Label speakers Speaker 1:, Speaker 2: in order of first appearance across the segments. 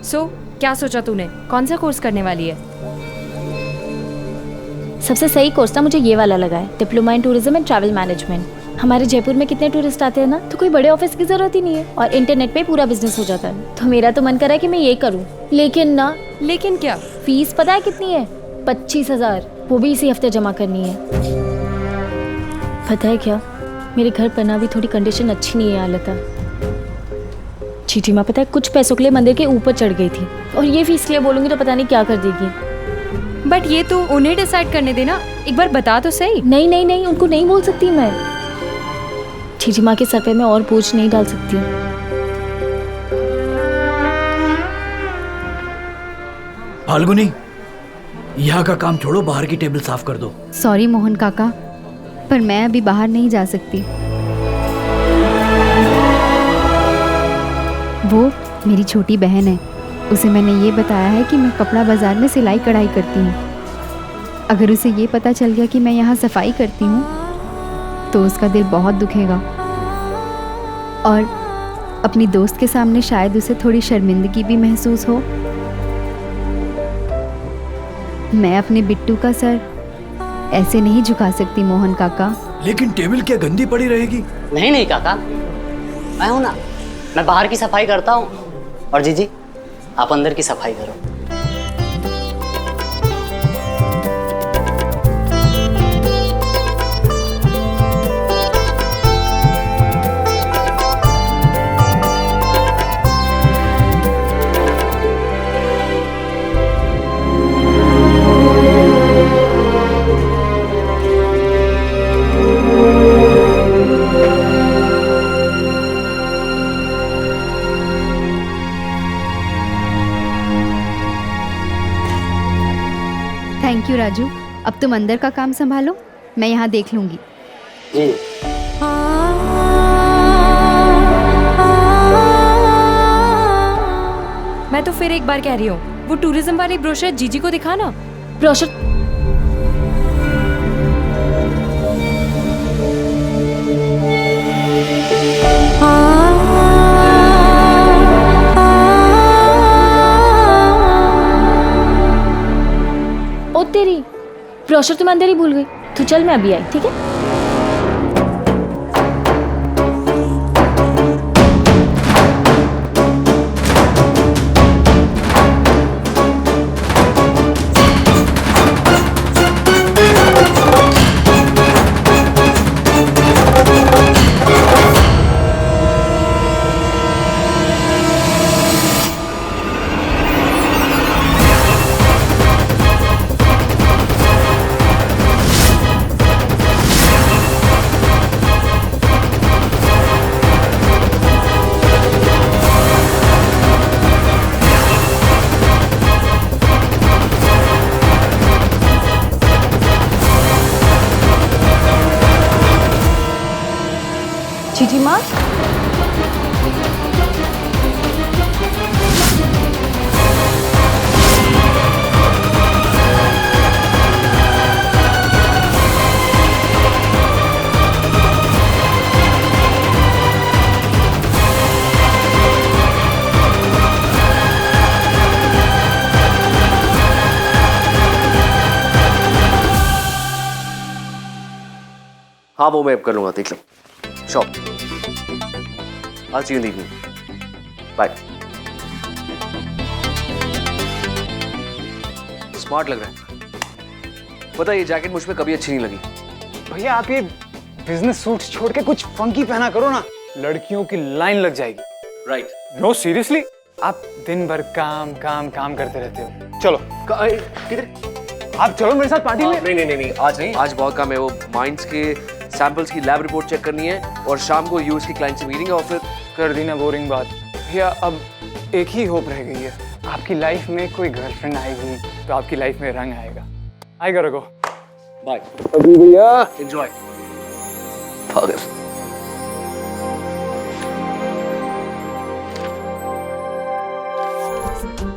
Speaker 1: क्या सोचा तूने? कौन सा कोर्स करने वाली है?
Speaker 2: सबसे सही कोर्स ना मुझे ये वाला लगा है, diploma in tourism and travel management. हमारे जयपुर में कितने टूरिस्ट आते हैं ना, तो कोई बड़े ऑफिस की जरूरत ही नहीं है और इंटरनेट पे पूरा बिजनेस हो जाता है। तो मेरा तो मन कर रहा है कि मैं ये करूँ,
Speaker 1: लेकिन क्या?
Speaker 2: फीस पता है कितनी है? 25,000, वो भी इसी हफ्ते जमा करनी है। पता है क्या, मेरे घर पर ना भी थोड़ी कंडीशन अच्छी नहीं है हालत। चीटी माँ पता है कुछ पैसों के लिए मंदिर के ऊपर चढ़ गई थी, और ये फीस के लिए बोलूंगी तो पता नहीं क्या कर देगी।
Speaker 1: बट ये तो उन्हें डिसाइड करने देना, एक बार बता तो सही।
Speaker 2: नहीं नहीं नहीं, उनको नहीं बोल सकती मैं। चीटी माँ के सर पे मैं और बोझ नहीं डाल सकती।
Speaker 3: फाल्गुनी, यहाँ का काम छोड़ो, बाहर की टेबल साफ कर दो।
Speaker 4: सॉरी मोहन काका, पर मैं अभी बाहर नहीं जा सकती। वो मेरी छोटी बहन है, उसे मैंने ये बताया है कि मैं कपड़ा बाजार में सिलाई कढ़ाई करती हूँ। अगर उसे ये पता चल गया कि मैं यहाँ सफाई करती हूँ तो उसका दिल बहुत दुखेगा, और अपनी दोस्त के सामने शायद उसे थोड़ी शर्मिंदगी भी महसूस हो। मैं अपने बिट्टू का सर ऐसे नहीं झुका सकती मोहन काका।
Speaker 3: लेकिन टेबल क्या गंदी पड़ी रहेगी?
Speaker 5: नहीं नहीं काका, मैं हूं ना, मैं बाहर की सफाई करता हूँ, और जीजी आप अंदर की सफाई करो।
Speaker 4: थैंक यू राजू, अब तुम अंदर का काम संभालो, मैं यहाँ देख लूंगी।
Speaker 5: जी।
Speaker 1: मैं तो फिर एक बार कह रही हूँ, वो टूरिज्म वाली ब्रोशर जीजी को दिखाना।
Speaker 2: ब्रोशर? ओ तेरी, ब्रोशर तुम अंदर ही भूल गई। तू चल, मैं अभी आई, ठीक है? चीटी माँ,
Speaker 6: हाँ वो मैं अब कर लूंगा, देख लो। Shop I'll see you in the evening. Bye. Smart लग रहा है। पता है ये जैकेट मुझ पे कभी अच्छी नहीं लगी।
Speaker 7: भैया आप ये बिजनेस सूट्स छोड़ के कुछ फंकी पहना करो ना, लड़कियों की लाइन लग जाएगी।
Speaker 6: राइट।
Speaker 7: नो सीरियसली, आप दिन भर काम काम काम करते रहते हो। चलो
Speaker 6: किधर?
Speaker 7: आप चलो मेरे साथ पार्टी में।
Speaker 6: नहीं, आज नहीं, आज बहुत काम है। वो माइंड्स के सैंपल्स की लैब रिपोर्ट चेक करनी है, और शाम को यूएस के क्लाइंट से मीटिंग है, और फिर
Speaker 7: कर दी ना बोरिंग बात। भैया अब एक ही होप रह गई है, आपकी लाइफ में कोई गर्लफ्रेंड आएगी तो आपकी लाइफ में रंग आएगा। आएगा रघु।
Speaker 6: बाय।
Speaker 7: अभी भैया
Speaker 6: एंजॉय।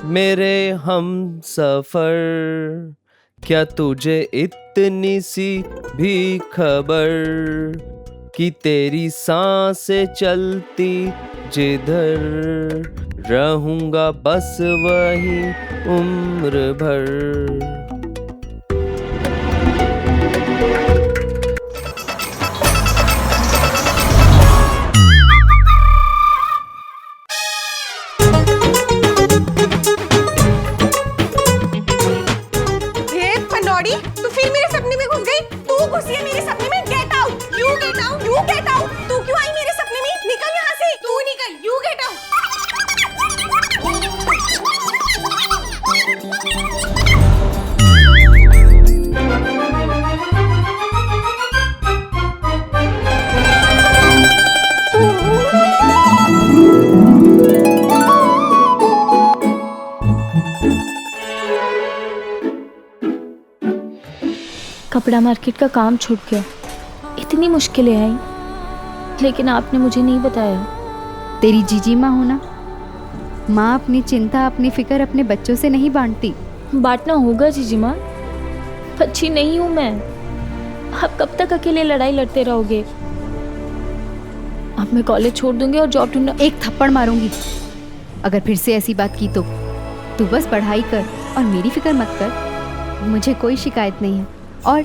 Speaker 8: मेरे हम सफर, क्या तुझे इतनी सी भी खबर कि तेरी सांसें चलती जिधर रहूंगा बस वही उम्र भर।
Speaker 9: ये पंडौड़ी, तू फिर मेरे सपने में घुस गई। तू घुसी है मेरे सपने में। Get out, you get out, you get out. तू क्यों आई मेरे सपने में? निकल यहाँ से। तू निकल, यू गेट आउट।
Speaker 2: कपड़ा मार्केट का काम छूट गया, इतनी मुश्किलें आई, लेकिन आपने मुझे नहीं बताया।
Speaker 4: तेरी जीजी माँ हो ना, माँ अपनी चिंता अपनी फिक्र अपने बच्चों से नहीं बांटती।
Speaker 2: बांटना होगा जीजी माँ, बच्ची नहीं हूँ मैं। आप कब तक अकेले लड़ाई लड़ते रहोगे? अब मैं कॉलेज छोड़ दूंगी और जॉब ढूंढना।
Speaker 4: एक थप्पड़ मारूंगी अगर फिर से ऐसी बात की तो। तू बस पढ़ाई कर और मेरी फिक्र मत कर। मुझे कोई शिकायत नहीं है, और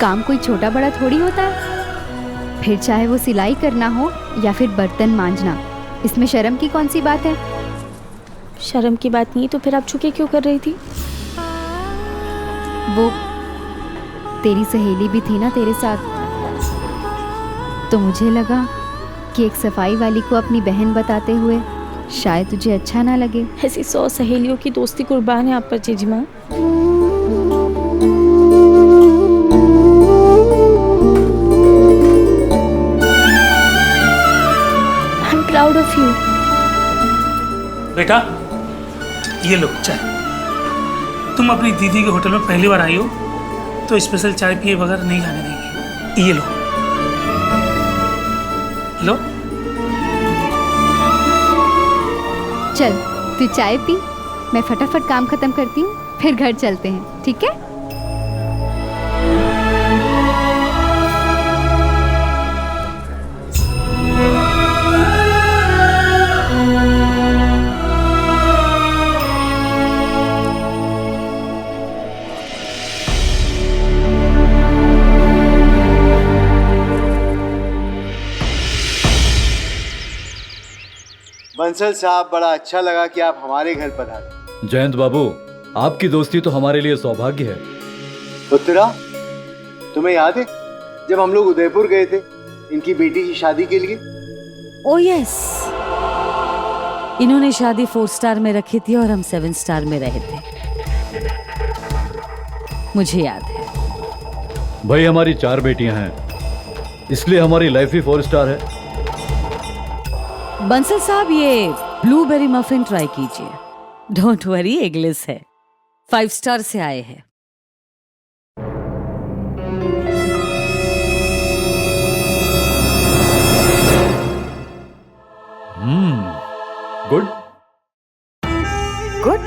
Speaker 4: काम कोई छोटा बड़ा थोड़ी होता है। फिर चाहे वो सिलाई करना हो या फिर बर्तन मांजना, इसमें शर्म की कौन सी बात है?
Speaker 2: शर्म की बात नहीं तो फिर आप छुके क्यों कर रही थी?
Speaker 4: वो तेरी सहेली भी थी ना तेरे साथ, तो मुझे लगा कि एक सफाई वाली को अपनी बहन बताते हुए शायद तुझे अच्छा ना लगे।
Speaker 2: ऐसी 100 सहेलियों की दोस्ती कुर्बान है आप पर जीजी माँ। I'm proud of you.
Speaker 10: बेटा, ये लो चाय। तुम अपनी दीदी के होटल में पहली बार आई हो, तो स्पेशल चाय पिए बगैर नहीं जाने देंगे। ये लो। लो।
Speaker 4: चल तू चाय पी, मैं फटाफट काम खत्म करती हूँ, फिर घर चलते हैं, ठीक है?
Speaker 11: बंसल साहब, बड़ा अच्छा लगा कि आप हमारे घर पधारे।
Speaker 3: जयंत बाबू, आपकी दोस्ती तो हमारे लिए सौभाग्य है।
Speaker 11: उत्तरा, तुम्हें याद है जब हम लोग उदयपुर गए थे इनकी बेटी की शादी के लिए?
Speaker 12: ओह यस, इन्होंने शादी 4 स्टार में रखी थी और हम 7 स्टार में रहे थे, मुझे याद है।
Speaker 3: भाई, हमारी 4 बेटियां हैं, इसलिए हमारी लाइफ भी 4 स्टार है।
Speaker 12: बंसल साहब, ये ब्लूबेरी मफिन ट्राई कीजिए। डोंट वरी, एगलेस है, 5 स्टार से आए हैं।
Speaker 3: गुड
Speaker 12: गुड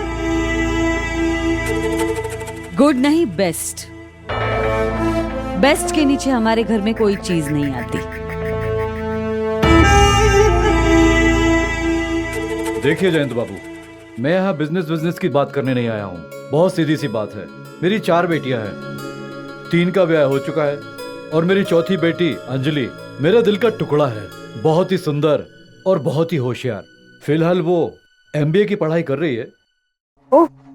Speaker 12: गुड नहीं, बेस्ट। बेस्ट के नीचे हमारे घर में कोई चीज नहीं आती।
Speaker 3: देखिए जयंत बाबू, मैं यहाँ बिजनेस की बात करने नहीं आया हूँ। बहुत सीधी सी बात है, मेरी 4 बेटियां हैं, 3 का ब्याह हो चुका है और मेरी चौथी बेटी अंजलि मेरे दिल का टुकड़ा है। बहुत ही सुंदर और बहुत ही होशियार। फिलहाल वो MBA की पढ़ाई कर रही है।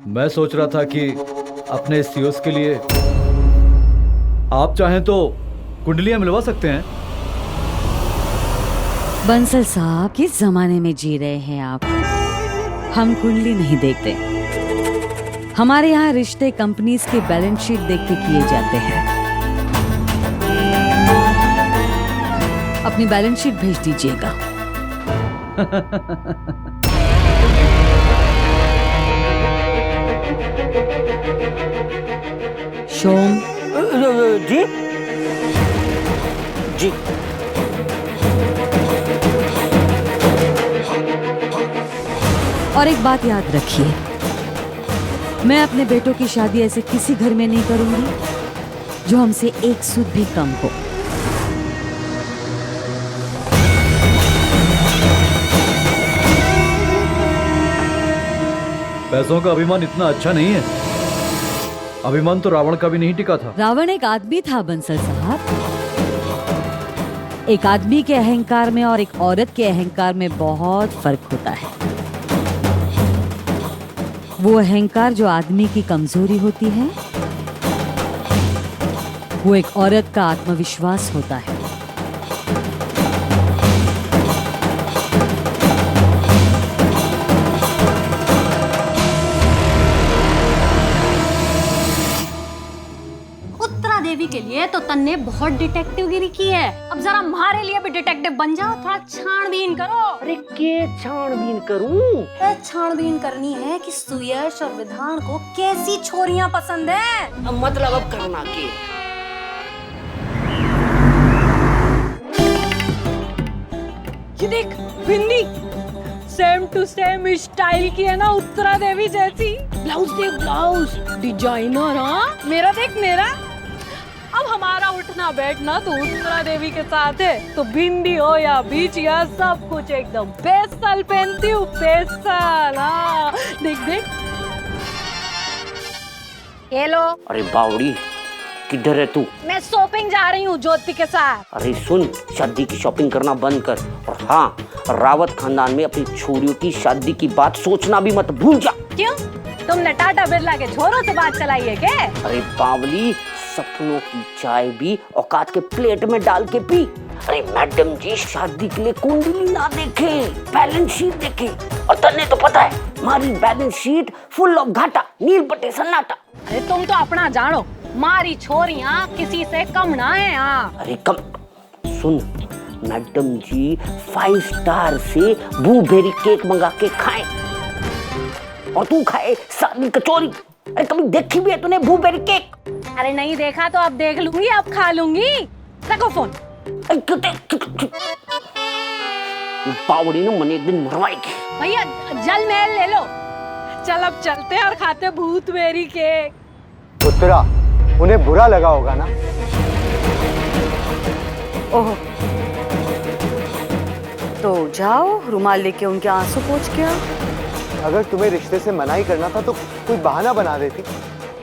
Speaker 3: मैं सोच रहा था कि अपने COs के लिए आप चाहें तो कुंडलियां मिलवा सकते हैं।
Speaker 12: बंसल साहब, किस जमाने में जी रहे हैं आप? हम कुंडली नहीं देखते। हमारे यहाँ रिश्ते कंपनीज की बैलेंस शीट देख के किए जाते हैं। अपनी बैलेंस शीट भेज दीजिएगा। शोम
Speaker 5: जी जी।
Speaker 12: और एक बात याद रखिए, मैं अपने बेटों की शादी ऐसे किसी घर में नहीं करूंगी जो हमसे 1 सूद भी कम हो।
Speaker 3: पैसों का अभिमान इतना अच्छा नहीं है। अभिमान तो रावण का भी नहीं टिका था।
Speaker 12: रावण एक आदमी था बंसल साहब। एक आदमी के अहंकार में और एक औरत के अहंकार में बहुत फर्क होता है। वो अहंकार जो आदमी की कमजोरी होती है, वो एक औरत का आत्मविश्वास होता है।
Speaker 13: उत्तरा देवी के लिए तो तन्ने बहुत डिटेक्टिव गिरी की है। अब जरा हमारे लिए भी डिटेक्टिव बन जाओ, थोड़ा छानबीन करो।
Speaker 6: अरे के छानबीन करूं?
Speaker 13: छानबीन करनी है कि सुयश और विधान को कैसी छोरियां पसंद है।
Speaker 6: मतलब अब करना के?
Speaker 2: ये देख बिंदी, सेम टू सेम स्टाइल की है ना उत्तरा देवी जैसी। ब्लाउज देख, ब्लाउज डिजाइनर। हाँ मेरा देख, मेरा। अब हमारा उठना बैठना तो उत्तरा देवी के साथ है, तो बिंदी हो या बीचिया सब कुछ एकदम पेस्टल पहनती हूँ, पेस्टल। हाँ देख देख।
Speaker 13: हेलो।
Speaker 6: अरे बावड़ी, किधर है तू?
Speaker 13: मैं शॉपिंग जा रही हूँ ज्योति के साथ।
Speaker 6: अरे सुन, शादी की शॉपिंग करना बंद कर। और हाँ, रावत खानदान में अपनी छोरियों की शादी की बात सोचना भी मत भूल जा।
Speaker 13: क्यों? तुमने टाटा बिरला के छोरों से बात चलाई है क्या?
Speaker 6: अरे बावली, सपनों की चाय भी औकात के प्लेट में डाल के पी। अरे मैडम जी शादी के लिए कुंडली ना देखे, बैलेंस शीट देखे। और तन्ने तो पता है, हमारी बैलेंस शीट फुल ऑफ घाटा, नील पट्टे सन्नाटा।
Speaker 13: अरे तुम तो अपना जानो, मारी छोरियां किसी से कम ना है। हाँ
Speaker 6: अरे कम सुन, मैडम जी 5 स्टार से ब्लूबेरी केक मंगा के खाए और तू खाए सादी कचौरी। अरे कभी देखी भी है तूने ब्लूबेरी केक?
Speaker 13: अरे नहीं देखा तो अब देख लूंगी, अब खा लूंगी। रखो फोन।
Speaker 6: पावड़ी ने मने एक दिन मरवाएगी।
Speaker 13: भैया जल महल ले लो। चल अब चलते हैं और खाते भूतबेरी केक।
Speaker 11: उत्तरा, उन्हें बुरा लगा होगा ना?
Speaker 12: ओह, तो जाओ रुमाल लेके उनके आंसू पोंछ के आओ।
Speaker 11: अगर तुम्हें रिश्ते से मना ही करना था तो कोई बहाना बना देती।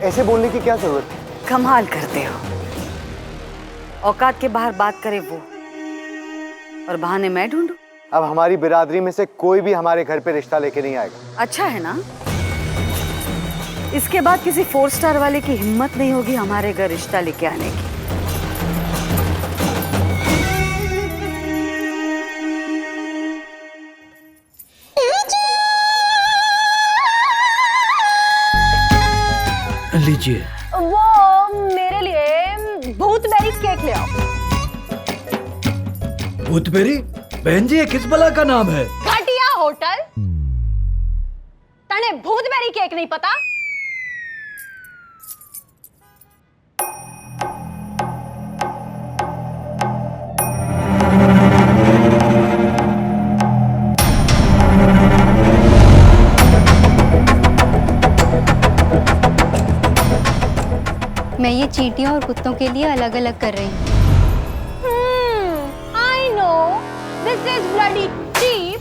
Speaker 11: ऐसे बोलने की क्या जरूरत है?
Speaker 12: कमाल करते हो। औकात के बाहर बात करे वो, और बहाने मैं ढूंढूं।
Speaker 11: अब हमारी बिरादरी में से कोई भी हमारे घर पे रिश्ता लेके नहीं आएगा।
Speaker 12: अच्छा है ना? इसके बाद किसी 4 स्टार वाले की हिम्मत नहीं होगी हमारे घर रिश्ता लेके आने की।
Speaker 3: लीजिए।
Speaker 13: वो मेरे लिए भूतबेरी केक ले आओ।
Speaker 3: भूतबेरी? बहन जी, ये किस बला का नाम है?
Speaker 13: घटिया होटल। तने भूतबेरी केक नहीं पता?
Speaker 4: मैं ये चींटियों और कुत्तों के लिए अलग अलग कर रही हूँ।
Speaker 13: I know, this is bloody cheap,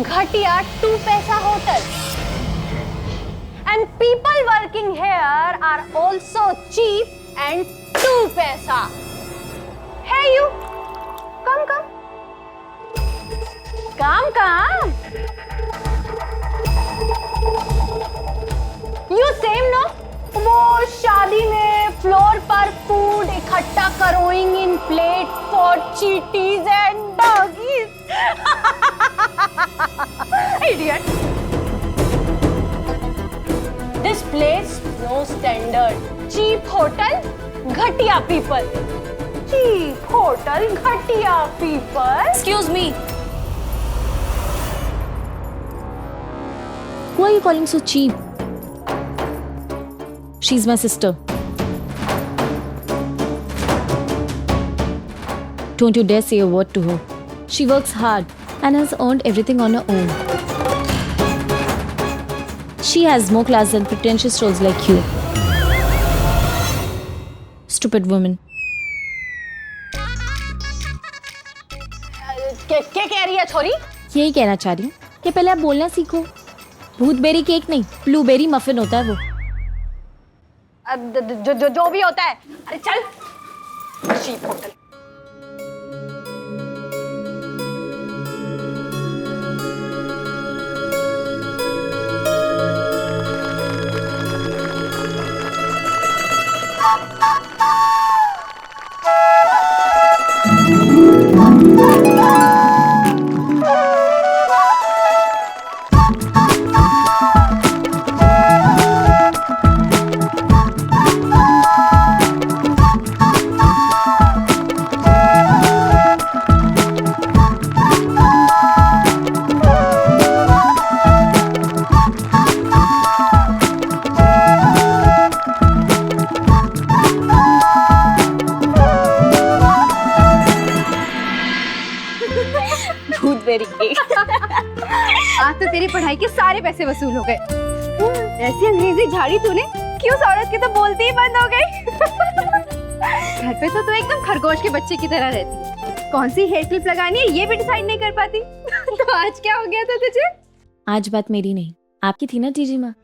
Speaker 13: घटिया 2 पैसा hotel. And people working here are also cheap and 2 पैसा. Hey you, come. You same no? वो शादी में फ्लोर पर फूड इकट्ठा करोइंग इन प्लेट फॉर चीटीज and doggies. Idiot. This place no standard. Cheap hotel, घटिया पीपल। चीप होटल, घटिया people.
Speaker 2: Excuse me. Who are you calling so cheap? She's my sister. Don't you dare say a word to her. She works hard and has earned everything on her own. She has more class than pretentious trolls like you. Stupid woman.
Speaker 13: क्या कह रही है छोरी?
Speaker 2: यही कहना चाह रही हूँ कि पहले आप बोलना सीखो।
Speaker 13: भूतबेरी केक नहीं, ब्लूबेरी मफिन होता है वो।
Speaker 9: जो भी होता है। अरे चल चीप होटल।
Speaker 4: आज तो तेरी पढ़ाई के सारे पैसे वसूल हो गए। ऐसी अंग्रेजी झाड़ी तूने कि उस औरत की तो बोलती ही बंद हो गई। घर पे तो तू एकदम खरगोश के बच्चे की तरह रहती है। कौन सी हेयर क्लिप लगानी है ये भी डिसाइड नहीं कर पाती। तो आज क्या हो गया था तुझे?
Speaker 13: आज बात मेरी नहीं, आपकी थी ना जीजी माँ।